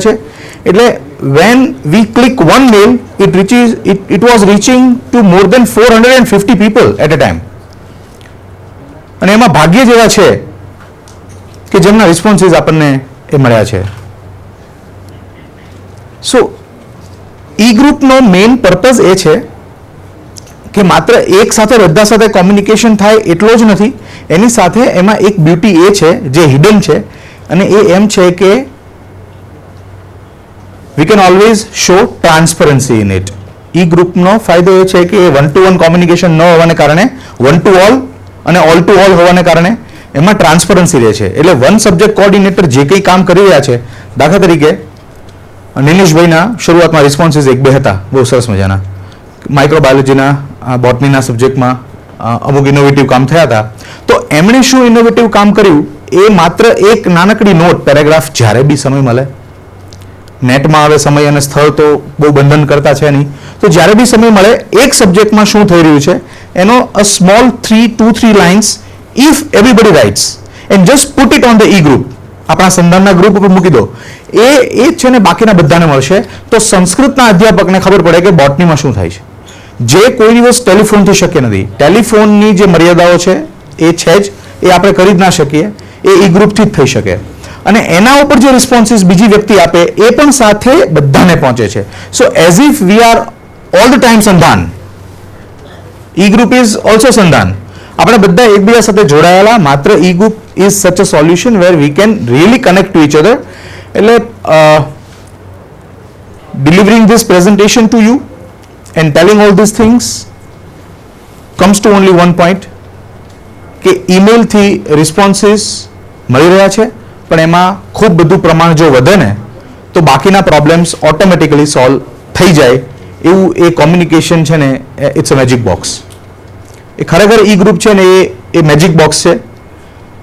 છે. એટલે when we click one mail, it was reaching to more than 450 people at a time. અને એમાં ભાગ્ય જ એવા છે કે જેમના રિસ્પોન્સીસ આપણને એ મળ્યા છે. સો ઈ ગ્રુપનો મેઇન પર્પઝ એ છે કે માત્ર એક સાથે બધા સાથે કોમ્યુનિકેશન થાય એટલો જ નથી, એની સાથે એમાં એક બ્યુટી એ છે જે હિડન છે, અને એ એમ છે કે we can always show transparency in it. E ગ્રુપનો ફાયદો એ છે કે એ 1-to-1 કોમ્યુનિકેશન ન હોવાને કારણે 1-to-all અને all-to-all હોવાને કારણે એમાં ટ્રાન્સપરન્સી રહે છે. એટલે વન સબ્જેક્ટ કોઓર્ડિનેટર જે કંઈ કામ કરી રહ્યા છે, દાખલા તરીકે નિલેશભાઈના શરૂઆતમાં રિસ્પોન્સીસ 1-2 હતા, બહુ સરસ મજાના, માઇક્રોબાયોલોજીના બોટનીના સબ્જેક્ટમાં અમુક ઇનોવેટિવ કામ થયા હતા. તો એમણે શું ઇનોવેટિવ કામ કર્યું, એ માત્ર એક નાનકડી નોટ, પેરેગ્રાફ, જ્યારે બી સમય મળે, નેટમાં આવે સમય અને સ્થળ તો બહુ બંધન કરતા છે નહીં, તો જ્યારે બી સમય મળે એક સબ્જેક્ટમાં શું થઈ રહ્યું છે એનો a small 2-3 lines if everybody writes and just put it on the e group, આપણા સંધાનના ગ્રુપ ઉપર મૂકી દો. એ છે ને બાકીના બધાને મળશે. તો સંસ્કૃતના અધ્યાપકને ખબર પડે કે બોટનીમાં શું થાય છે, જે કોઈ દિવસ ટેલિફોનથી શક્ય નથી. ટેલિફોનની જે મર્યાદાઓ છે એ છે જ, એ આપણે કરી જ ના શકીએ, એ ઈ ગ્રુપથી જ થઈ શકે. અને એના ઉપર જે રિસ્પોન્સીસ બીજી વ્યક્તિ આપે એ પણ સાથે બધાને પહોંચે છે. So as if we are all the time સંધાન, ઈ ગ્રુપ ઇઝ ઓલ્સો સંધાન. આપણે બધા એકબીજા સાથે જોડાયેલા. માત્ર ઈ group is such a solution where we can really connect to each other. એટલે delivering this presentation to you and telling all these things comes to only one point, કે email થી રિસ્પોન્સીસ મળી રહ્યા છે, પણ એમાં ખૂબ બધું પ્રમાણ જો વધે ને તો બાકીના પ્રોબ્લેમ્સ ઓટોમેટિકલી સોલ્વ થઈ જાય એવું એ કોમ્યુનિકેશન છે ને, ઇટ્સ અ મેજિક બોક્સ. એ ખરેખર ઈ ગ્રુપ છે ને એ મેજિક બોક્સ છે.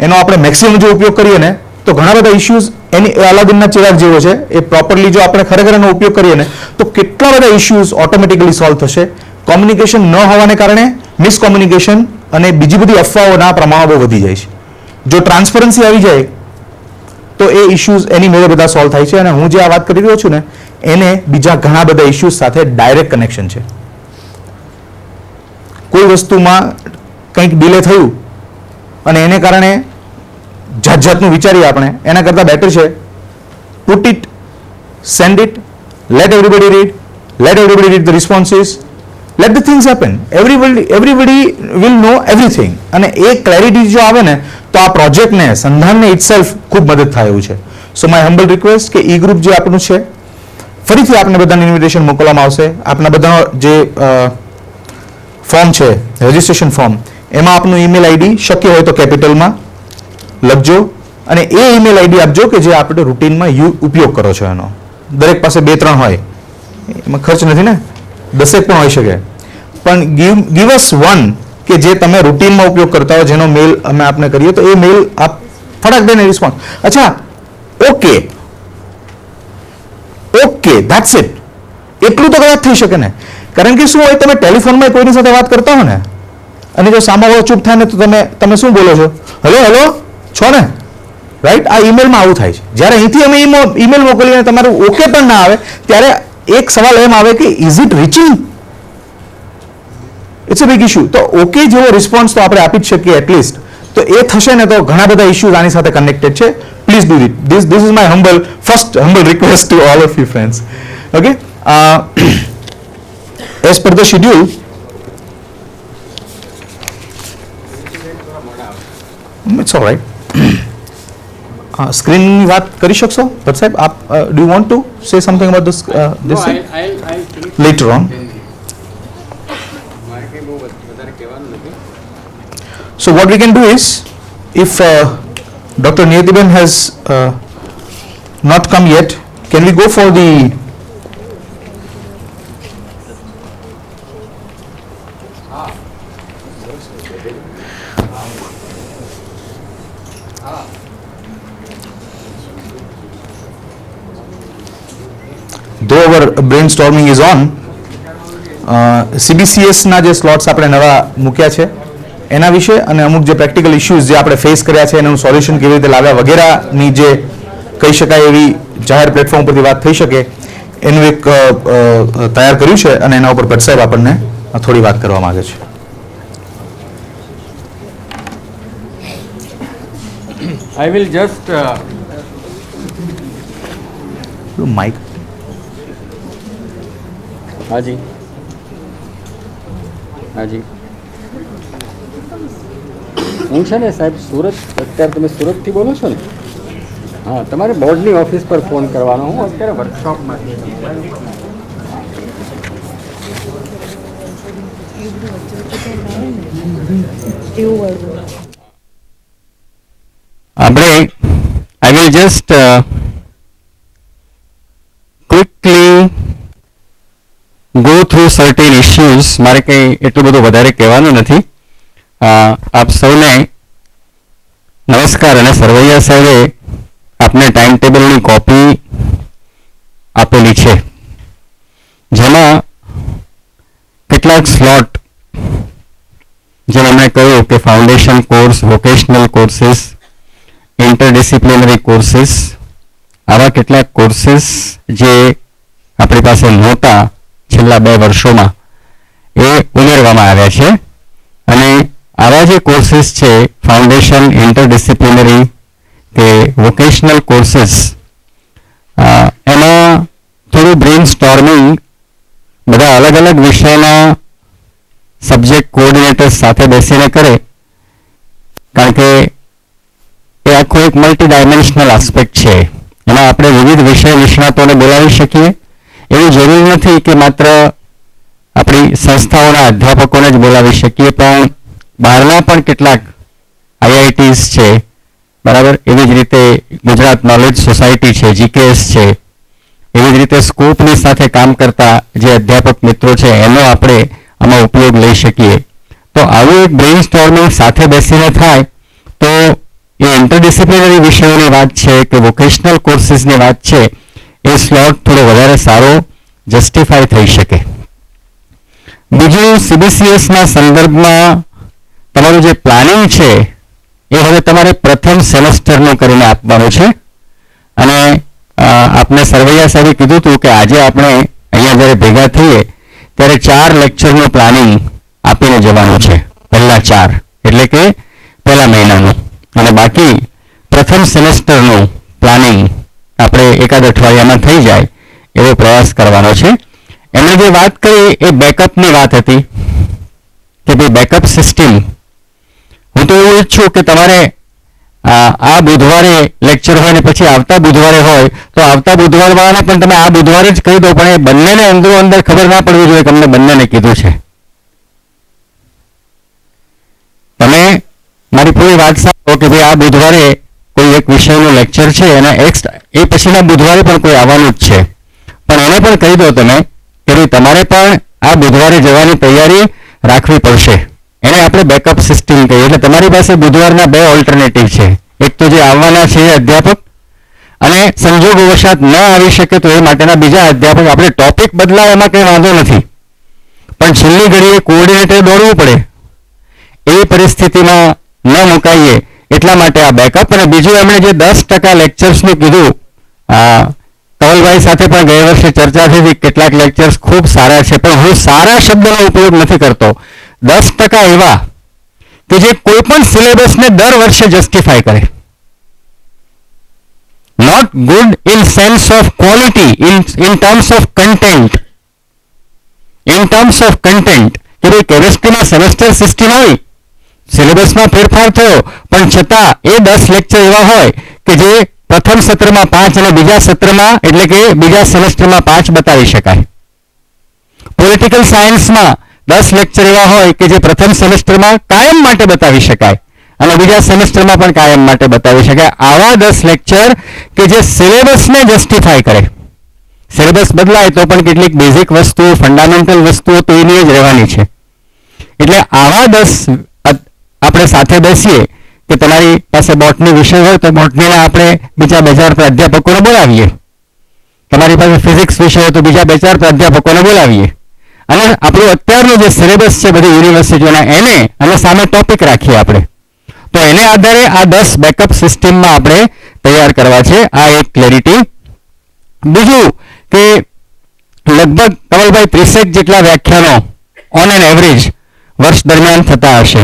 એનો આપણે મેક્સિમમ જો ઉપયોગ કરીએ ને તો ઘણા બધા ઇશ્યુઝ એની અલાદીનના ચિરાગ જેવો છે, એ પ્રોપરલી જો આપણે ખરેખર એનો ઉપયોગ કરીએ ને તો કેટલા બધા ઇશ્યુઝ ઓટોમેટિકલી સોલ્વ થશે. કોમ્યુનિકેશન ન હોવાને કારણે મિસકોમ્યુનિકેશન અને બીજી બધી અફવાઓના પ્રમાણો બહુ વધી જાય છે. જો ટ્રાન્સપરન્સી આવી જાય તો એ ઇશ્યુઝ એની મેળે બધા સોલ્વ થાય છે. અને હું જે આ વાત કરી રહ્યો છું ને એને બીજા ઘણા બધા ઇશ્યુઝ સાથે ડાયરેક્ટ કનેક્શન છે. કોઈ વસ્તુમાં કંઈક ડિલે થયું અને એને કારણે જાતનું વિચારીએ આપણે, એના કરતાં બેટર છે put it, send it, let everybody read the responses, let the things happen. Everybody will know everything. અને એ ક્લેરિટી જો આવે ને તો આ પ્રોજેક્ટને, સંધાનને ઇટસેલ્ફ ખૂબ મદદ થાય એવું છે. સો માય હમ્બલ રિક્વેસ્ટ કે ઈ ગ્રુપ જે આપણું છે, ફરીથી આપને બધાને ઇન્વિટેશન મોકલવામાં આવશે. આપના બધાનો જે ફોર્મ છે, રજિસ્ટ્રેશન ફોર્મ, એમાં આપનું ઈમેલ આઈડી શક્ય હોય તો કેપિટલમાં લખજો અને એ ઈમેલ આઈડી આપજો કે જે આપણે રૂટીનમાં ઉપયોગ કરો છો. એનો દરેક પાસે 2-3 હોય, એમાં ખર્ચ નથી ને, 10 પણ હોઈ શકે, પણ ગીવ અસ વન કે જે તમે રૂટીનમાં ઉપયોગ કરતા હો, જેનો મેલ અમે આપને કરીએ તો એ મેલ આપ ફટાક દઈને રિસ્પોન્સ. અચ્છા, ઓકે ધેટ્સ ઇટ. એટલું તો કદાચ થઈ શકે ને. કારણ કે શું હોય, તમે ટેલિફોનમાં કોઈની સાથે વાત કરતા હો ને અને જો સામાવાળો ચૂપ થાય ને તો તમે શું બોલો છો, હેલો છો ને, રાઈટ? આ ઈમેલમાં આવું થાય છે. જ્યારે અહીંથી અમે ઈમેલ મોકલીએ તમારું ઓકે પણ ના આવે ત્યારે એક સવાલ એમ આવે કે is it reaching? It's a big issue. તો ઓકે જેવો રિસ્પોન્સ તો આપણે આપી જ શકીએ એટલીસ્ટ. તો એ થશે ને તો ઘણા બધા ઇશ્યુઝ આની સાથે કનેક્ટેડ છે. Please do it. This is my humble request to all of you friends. Okay, as per the schedule, it's alright. સ્ક્રીનની વાત કરી શકશો ભટ્ટ સાહેબ? આપ do you want to say something about this letter on? So what we can do is, if Dr. Niyatiben has not come yet, can we go for the though our brainstorming is on, CBCS ના જે slots આપણે નવા મૂક્યા છે એના વિશે અને અમુક જે પ્રેક્ટિકલ ઇશ્યુઝ જે આપણે ફેસ કર્યા છે એનું સોલ્યુશન કેવી રીતે લાવ્યા વગેરેની જે કહી શકાય એવી જાહેર પ્લેટફોર્મ પરથી વાત થઈ શકે એનું એક તૈયાર કર્યું છે અને એના ઉપર ભટ્ટ સાહેબ આપણને થોડી વાત કરવા માંગે છે. I will just માઇક હાજી હાજી હું છે ને સાહેબ સુરત, અત્યારે તમે સુરતથી બોલો છો ને? હા, તમારે બોર્ડની ઓફિસ પર ફોન કરવાનો. હું અત્યારે વર્કશોપમાં આપણે I will just quickly go through certain issues. મારે કંઈ એટલું બધું વધારે કહેવાનું નથી. આપ સૌને નમસ્કાર. અને સરવૈયા સાહેબે આપને ટાઈમ ટેબલની કોપી આપેલી છે, જેમાં કેટલાક સ્લોટ, જેમ એમણે કહ્યું કે foundation course, vocational courses, interdisciplinary courses, આવા કેટલાક કોર્સીસ જે આપણી પાસે નહોતા છેલ્લા 2 વર્ષોમાં, એ ઉમેરવામાં આવ્યા છે. અને આવા જે કોર્સીસ છે, ફાઉન્ડેશન, ઇન્ટરડિસિપ્લિનરી કે વોકેશનલ કોર્સીસ, એમાં થોડું બ્રેઇન સ્ટોર્મિંગ બધા અલગ અલગ વિષયના સબ્જેક્ટ કોઓર્ડિનેટર્સ સાથે બેસીને કરે, કારણ કે એ આખો એક મલ્ટી ડાયમેન્શનલ આસ્પેક્ટ છે. એમાં આપણે વિવિધ વિષય નિષ્ણાતોને બોલાવી શકીએ. એવું જરૂરી નથી કે માત્ર આપણી સંસ્થાઓના અધ્યાપકોને જ બોલાવી શકીએ, પણ બહારના પણ કેટલાક IITs છે, બરાબર, એવી જ રીતે ગુજરાત નોલેજ સોસાયટી છે, GKS છે, એવી જ રીતે સ્કોપની સાથે કામ કરતા જે અધ્યાપક મિત્રો છે એનો આપણે આમાં ઉપયોગ લઈ શકીએ. તો આવું એક બ્રેઇન સ્ટોર્મિંગ સાથે બેસીને થાય તો એ ઇન્ટરડિસિપ્લિનરી વિષયોની વાત છે કે વોકેશનલ કોર્સીસની વાત છે, એ સ્લોટ થોડો વધારે સારો જસ્ટિફાય થઈ શકે. બીજું, CBCSના સંદર્ભમાં તમારું જે પ્લાનિંગ છે એ હવે તમારે પ્રથમ સેમેસ્ટરનું કરીને આપવાનું છે. અને આપને સરવૈયા સાહેબે કીધું હતું કે આજે આપણે અહીંયા જ્યારે ભેગા થઈએ ત્યારે 4 લેક્ચરનું પ્લાનિંગ આપીને જવાનું છે, પહેલા 4 એટલે કે પહેલા મહિનાનું, અને બાકી પ્રથમ સેમેસ્ટરનું પ્લાનિંગ આપણે એકાદ અઠવાડિયામાં થઈ જાય એવો પ્રયાસ કરવાનો છે. એમણે જે વાત કરી એ બેકઅપની વાત હતી કે ભાઈ બેકઅપ સિસ્ટમ. હું તો એવું ઈચ્છું કે તમારે આ બુધવારે લેક્ચર હોય ને પછી આવતા બુધવારે હોય તો આવતા બુધવારવાળાને પણ તમે આ બુધવારે જ કહી દો, પણ એ બંનેને અંદરો અંદર ખબર ના પડવી જોઈએ કે અમને બંનેને કીધું છે. તમે મારી પૂરી વાત સાંભળો કે ભાઈ આ બુધવારે કોઈ એક વિષયનું લેક્ચર છે અને એ પછીના બુધવારે પણ કોઈ આવવાનું જ છે, પણ એને પણ કહી દો તમે કે ભાઈ તમારે પણ આ બુધવારે જવાની તૈયારી રાખવી પડશે. એને આપણે બેકઅપ સિસ્ટમ કહીએ. એટલે તમારી પાસે બુધવારના 2 ઓલ્ટરનેટિવ છે. એક તો જે આવવાના છે એ અધ્યાપક, અને સંજોગવશાત ન આવી શકે તો એ માટેના બીજા અધ્યાપક. આપણે ટોપિક બદલાય એમાં કંઈ વાંધો નથી, પણ છેલ્લી ઘડીએ કોઓર્ડિનેટર દોડવું પડે એવી પરિસ્થિતિમાં ન મુકાઈએ એટલા માટે આ બેકઅપ. અને બીજું એમણે જે 10% લેક્ચર્સનું કીધું, કવલભાઈ સાથે પણ ગયા વર્ષે ચર્ચા થઈ હતી, કેટલાક લેક્ચર્સ ખૂબ સારા છે, પણ હું સારા શબ્દનો ઉપયોગ નથી કરતો. 10% એવા કે જે કોઈ પણ સિલેબસને દર વર્ષે જસ્ટિફાય કરે. Not good in sense of quality, in terms of content. In terms of content કે ભાઈ કેમિસ્ટ્રીમાં સેમેસ્ટર સિસ્ટમ હોય, સિલેબસમાં ફેરફાર થયો, પણ છતાં એ 10 લેક્ચર એવા હોય કે જે પ્રથમ સત્રમાં 5 અને બીજા સત્રમાં એટલે કે બીજા સેમેસ્ટરમાં 5 બતાવી શકાય. પોલિટિકલ સાયન્સમાં 10 લેક્ચર એવા હોય કે જે પ્રથમ સેમેસ્ટરમાં કાયમ માટે બતાવી શકાય અને બીજા સેમેસ્ટરમાં પણ કાયમ માટે બતાવી શકાય. આવા 10 લેક્ચર કે જે સિલેબસને જસ્ટિફાય કરે. સિલેબસ બદલાય તો પણ કેટલીક બેઝિક વસ્તુઓ, ફંડામેન્ટલ વસ્તુઓ તો એની જ રહેવાની છે. એટલે આવા 10 આપણે સાથે બેસીએ કે તમારી પાસે બોટની વિષય હોય તો બોટનીના આપણે બીજા 2-4 પ્રાધ્યાપકોને બોલાવીએ. તમારી પાસે ફિઝિક્સ વિષય હોય તો બીજા 2-4 પ્રાધ્યાપકોને બોલાવીએ. અને આપણું અત્યારનું જે સિલેબસ છે બધી યુનિવર્સિટીઓના એને અને સામે ટોપિક રાખીએ આપણે, તો એને આધારે આ 10 બેકઅપ સિસ્ટમમાં આપણે તૈયાર કરવા છે. આ એક ક્લેરિટી. બીજું કે લગભગ કમલભાઈ 30 જેટલા વ્યાખ્યાનો ઓન એન એવરેજ વર્ષ દરમિયાન થતા હશે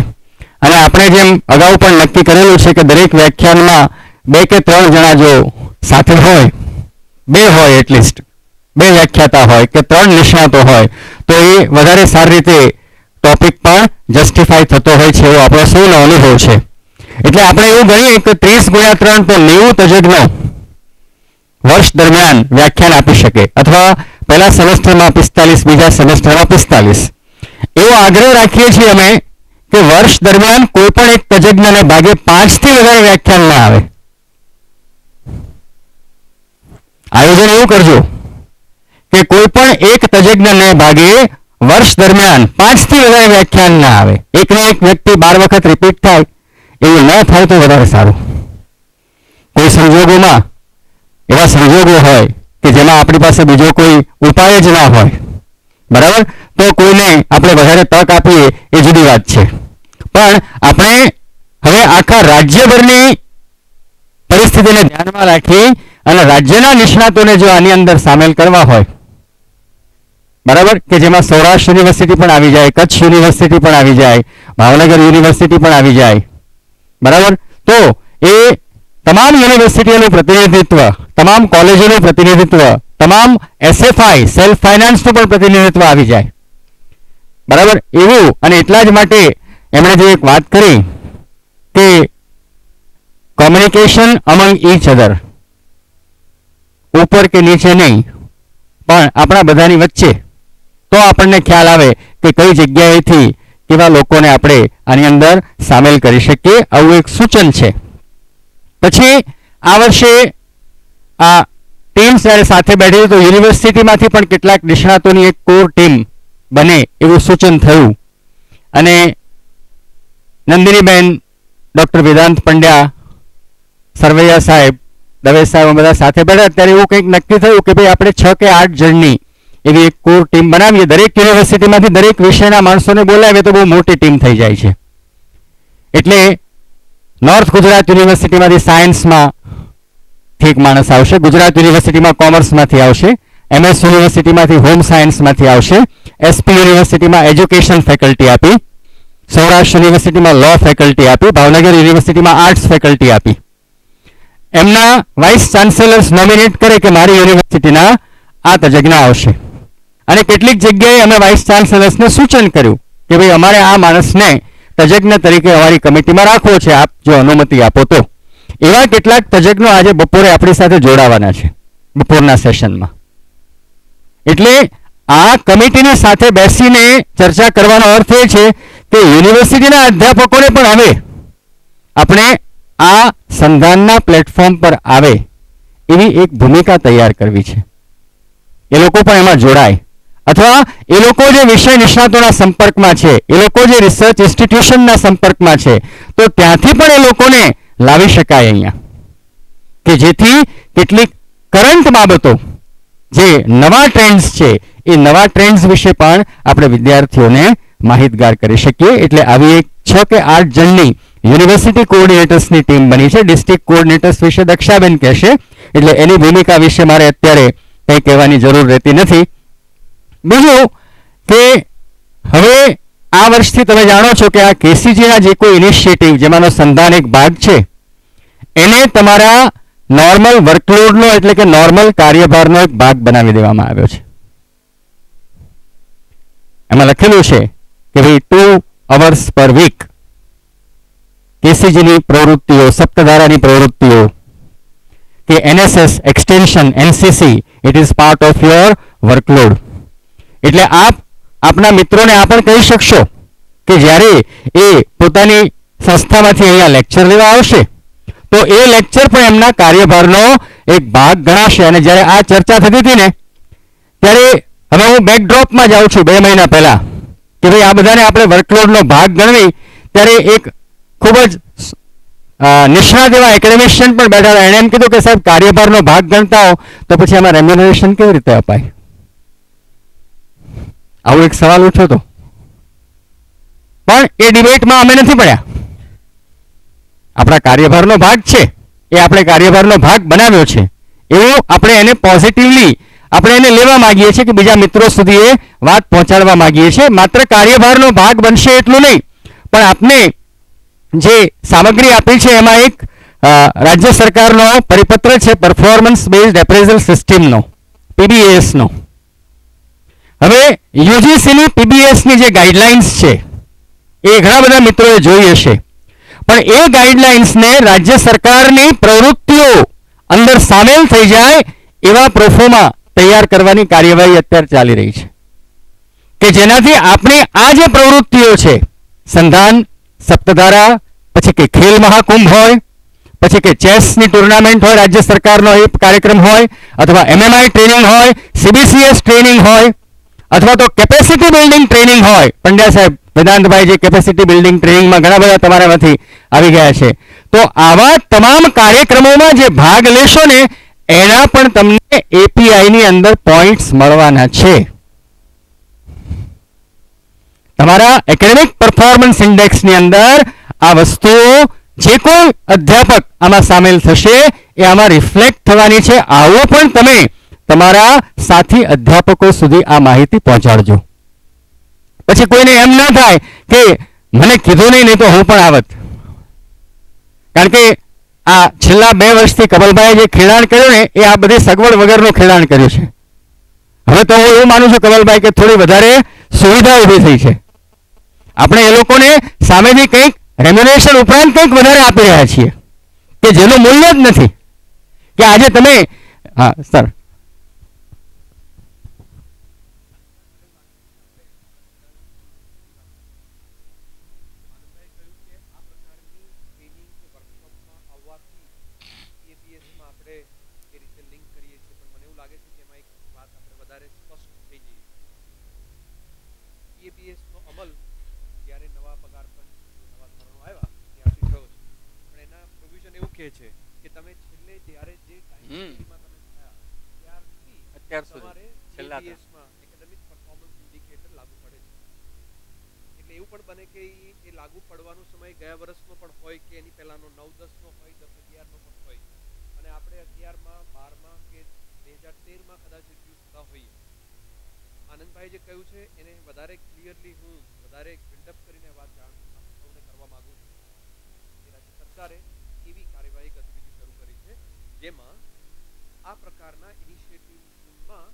અને આપણે જેમ અગાઉ પણ નક્કી કરેલું છે કે દરેક વ્યાખ્યાનમાં 2 કે 3 જણા જો સાથે હોય, 2 હોય એટલીસ્ટ, 2 વ્યાખ્યાતા હોય કે 3 નિષ્ણાતો હોય તો એ વધારે સારી રીતે ટોપિક પણ જસ્ટિફાઈ થતો હોય છે એવો આપણો સૌનો અનુભવ છે. એટલે આપણે એવું ગણીએ કે 30 × 3 તો 90 તજજ્ઞો વર્ષ દરમિયાન વ્યાખ્યાન આપી શકે અથવા પહેલા સેમેસ્ટરમાં 45, બીજા સેમેસ્ટરમાં 45. એવો આગ્રહ રાખીએ છીએ અમે કે વર્ષ દરમિયાન કોઈ પણ એક તજજ્ઞને ભાગે 5 થી વધારે વ્યાખ્યાન ના આવે. આયોજન એવું કરજો કે કોઈ પણ એક તજજ્ઞને ભાગે વર્ષ દરમિયાન 5 થી વધારે વ્યાખ્યાન ના આવે. એકને એક વ્યક્તિ 12 વખત રિપીટ થાય એવું ન થાય તો વધારે સારું. કોઈ સંજોગોમાં એવા સંજોગો હોય કે જેમાં આપણી પાસે બીજો કોઈ ઉપાય જ ના હોય, બરાબર, તો કોઈને આપણે વધારે તક આપીએ એ જુદી વાત છે. પણ આપણે હવે આખા રાજ્યભરની પરિસ્થિતિને ધ્યાનમાં રાખી અને રાજ્યના નિષ્ણાતોને જો આની અંદર સામેલ કરવા હોય, બરાબર, કે જેમાં સૌરાષ્ટ્ર યુનિવર્સિટી પણ આવી જાય, કચ્છ યુનિવર્સિટી પણ આવી જાય, ભાવનગર યુનિવર્સિટી પણ આવી જાય, બરાબર, તો એ તમામ યુનિવર્સિટીઓનું પ્રતિનિધિત્વ, તમામ કોલેજોનું પ્રતિનિધિત્વ, તમામ SFI સેલ્ફ ફાઇનાન્સનું પણ પ્રતિનિધિત્વ આવી જાય, બરાબર. એવું અને એટલા જ માટે એમણે જે એક વાત કરી કે કોમ્યુનિકેશન અમંગ ઈચ અધર, ઉપર કે નીચે નહીં પણ આપણા બધાની વચ્ચે, તો આપણને ખ્યાલ આવે કે કઈ જગ્યાએથી કેવા લોકોને આપણે આની અંદર સામેલ કરી શકીએ. આવું એક સૂચન છે. પછી આ વર્ષે આ ટીમ જ્યારે સાથે બેઠી તો યુનિવર્સિટીમાંથી પણ કેટલાક નિષ્ણાતોની એક કોર ટીમ બને એવું સૂચન થયું અને નંદિનીબેન, ડૉક્ટર વેદાંત પંડ્યા, સરવૈયા સાહેબ, દવે સાહેબ બધા સાથે બેઠા ત્યારે એવું કંઈક નક્કી થયું કે ભાઈ આપણે 6 કે 8 જણની એવી એક કોર ટીમ બનાવીએ. દરેક યુનિવર્સિટીમાંથી દરેક વિષયના માણસોને બોલાવીએ તો બહુ મોટી ટીમ થઈ જાય છે. એટલે નોર્થ ગુજરાત યુનિવર્સિટીમાંથી સાયન્સમાં એક માણસ આવશે, ગુજરાત યુનિવર્સિટીમાં કોમર્સમાંથી આવશે, MS યુનિવર્સિટીમાંથી હોમ સાયન્સમાંથી આવશે, SP યુનિવર્સિટીમાં એજ્યુકેશન ફેકલ્ટી આપી, સૌરાષ્ટ્ર યુનિવર્સિટીમાં લો ફેકલ્ટી આપી, ભાવનગર યુનિવર્સિટીમાં આર્ટ્સ ફેકલ્ટી આપી. એમના વાઇસ ચાન્સેલર્સ નોમિનેટ કરે કે મારી યુનિવર્સિટીના આ તજજ્ઞ આવશે અને કેટલીક જગ્યાએ અમે વાઇસ ચાન્સેલર્સને સૂચન કર્યું કે ભાઈ અમારે આ માણસને તજજ્ઞ તરીકે અમારી કમિટીમાં રાખવો છે, આપ જો અનુમતિ આપો તો. એવા કેટલાક તજજ્ઞો આજે બપોરે આપણી સાથે જોડાવાના છે બપોરના સેશનમાં. એટલે આ કમિટીની સાથે બેસીને ચર્ચા કરવાનો અર્થ એ છે કે યુનિવર્સિટીના અધ્યાપકોને પણ હવે આપણે આ સંધાનના પ્લેટફોર્મ પર આવે એવી એક ભૂમિકા તૈયાર કરવી છે. એ લોકો પણ એમાં જોડાય અથવા એ લોકો જે વિષય નિષ્ણાતોના સંપર્કમાં છે, એ લોકો જે રિસર્ચ ઇન્સ્ટિટ્યુશનના સંપર્કમાં છે, તો ત્યાંથી પણ એ લોકોને લાવી શકાય અહીંયા કે જેથી કેટલીક કરંટ બાબતો જે નવા ટ્રેન્ડ્સ છે એ નવા ટ્રેન્ડ્સ વિશે પણ આપણે વિદ્યાર્થીઓને માહિતગાર કરી શકીએ. એટલે આવી એક 6 કે 8 જણની યુનિવર્સિટી કોઓર્ડિનેટર્સની ટીમ બની છે. ડિસ્ટ્રિક્ટ કોઓર્ડિનેટર્સ વિશે દક્ષાબેન કહેશે એટલે એની ભૂમિકા વિશે મારે અત્યારે કંઈ કહેવાની જરૂર રહેતી નથી. બીજું કે હવે આ વર્ષથી તમે જાણો છો કે આ કેસીજીના જે કોઈ ઇનિશિયેટિવ જેમાંનો સંધાન એક ભાગ છે એને તમારા નોર્મલ વર્કલોડનો એટલે કે નોર્મલ કાર્યભારનો એક ભાગ બનાવી દેવામાં આવ્યો છે. એમાં લખેલું છે કે ભાઈ 2 hours પર વીક કેસીજીની પ્રવૃત્તિઓ, સપ્તધારાની પ્રવૃત્તિઓ કે NSS extension, NCC, it is part of your workload. એટલે આપ આપના મિત્રોને આ પણ કહી શકશો કે જ્યારે એ પોતાની સંસ્થામાંથી અહીંયા લેક્ચર લેવા આવશે તો એ લેક્ચર પણ એમના કાર્યભારનો એક ભાગ ગણાશે. અને જ્યારે આ ચર્ચા થતી હતી ને ત્યારે હવે હું બેકડ્રોપમાં જાઉં છું 2 મહિના પહેલા કે ભાઈ આ બધાને આપણે વર્કલોડનો ભાગ ગણવી, ત્યારે એક ખૂબ જ નિષ્ણાત એવા એકેડેમિશિયન પણ બેઠા હતા. એણે એમ કીધું કે સાહેબ કાર્યભારનો ભાગ ગણતા હો તો પછી આમાં રેમ્યુનરેશન કેવી રીતે અપાય? આવો એક સવાલ ઉઠ્યો હતો પણ એ ડિબેટમાં અમે નથી પડ્યા. આપણા કાર્યભારનો ભાગ છે એ આપણે કાર્યભારનો ભાગ બનાવ્યો છે એવું આપણે એને પોઝિટિવલી આપણે એને લેવા માંગીએ છીએ કે બીજા મિત્રો સુધી એ વાત પહોંચાડવા માંગીએ છીએ. માત્ર કાર્યભારનો ભાગ બનશે એટલું નહીં, પણ આપને જે સામગ્રી આપી છે એમાં એક રાજ્ય સરકારનો પરિપત્ર છે પરફોર્મન્સ બેઝડ એપ્રેઝલ સિસ્ટમનો, પીબીએસનો. હવે યુજીસીની પીબીએસની જે ગાઈડલાઇન્સ છે એ ઘણા બધા મિત્રોએ જોઈ હશે, પણ એ ગાઈડલાઇન્સને રાજ્ય સરકારની પ્રવૃત્તિઓ અંદર સામેલ થઈ જાય એવા પ્રોફોમાં તૈયાર કરવાની કાર્યવાહી અત્યારે ચાલી રહી છે કે જેનાથી આપણી આ જે પ્રવૃત્તિઓ છે, સંધાન, સપ્તધારા, પછી કે ખેલ મહાકુંભ હોય, પછી કે ચેસની ટુર્નામેન્ટ હોય, રાજ્ય સરકારનો એ કાર્યક્રમ હોય, અથવા એમએમઆઈ ટ્રેનિંગ હોય, સીબીસીએસ ટ્રેનિંગ હોય, અથવા તો કેપેસિટી બિલ્ડિંગ ટ્રેનિંગ હોય. પંડ્યા સાહેબ, વેદાંતભાઈ જે કેપેસિટી બિલ્ડિંગ ટ્રેનિંગમાં ઘણા બધા તમારામાંથી આવી ગયા છે, તો આવા તમામ કાર્યક્રમોમાં જે ભાગ લેશો ને એના પણ તમને એપીઆઈની અંદર પોઈન્ટ્સ મળવાના છે. તમારા એકેડેમિક પરફોર્મન્સ ઇન્ડેક્સની અંદર આ વસ્તુઓ જે કોઈ અધ્યાપક આમાં સામેલ થશે એ આમાં રિફ્લેક્ટ થવાની છે. આવો પણ તમે તમારા સાથી અધ્યાપકો સુધી આ માહિતી પહોંચાડજો. પછી કોઈને એમ ના થાય કે મને કીધું નહીં તો હું પણ આવત. કારણ કે આ છેલ્લા 2 વર્ષથી કમલભાઈએ જે ખેડાણ કર્યું ને એ આ બધી સગવડ વગરનું ખેડાણ કર્યું છે. હવે તો હું એવું માનું છું કમલભાઈ કે થોડી વધારે સુવિધા ઊભી થઈ છે. આપણે એ લોકોને સામેથી કંઈક રેમ્યુનેશન ઉપરાંત કંઈક વધારે આપી રહ્યા છીએ કે જેનું મૂલ્ય જ નથી. કે આજે તમે હા સર નો અમલ જ્યારે નવા પગાર પંચ નવા ધોરણો આવ્યા ત્યારથી થયો છે, પણ એના પ્રોવિઝન એવું કહે છે કે તમે છેલ્લે જ્યારે જે ટાઈમમાં તમે થયા ત્યારથી અત્યાર સુધી છેલ્લા માં એકેડેમિક પરફોર્મન્સ ઇન્ડિકેટર લાગુ પડે છે. એટલે એવું પણ બને કે એ લાગુ પડવાનો સમય ગયા વર્ષનો પણ હોય કે એની પહેલાનો 9-10 નો હોય, 10-11 નો પણ હોય, અને આપણે 11માં 12માં કે 2013માં કદાચ રિવ્યુ થતા હોઈએ. આનંદભાઈ જે કહ્યું છે એને વધારે ક્લિયરલી હું વધારે બિલ્ડઅપ કરીને વાત સૌને કરવા માંગુ છું કે રાજ્ય સરકારે એવી કાર્યવાહી ગતિવિધિ શરૂ કરી છે જેમાં આ પ્રકારના ઇનિશિયેટિવમાં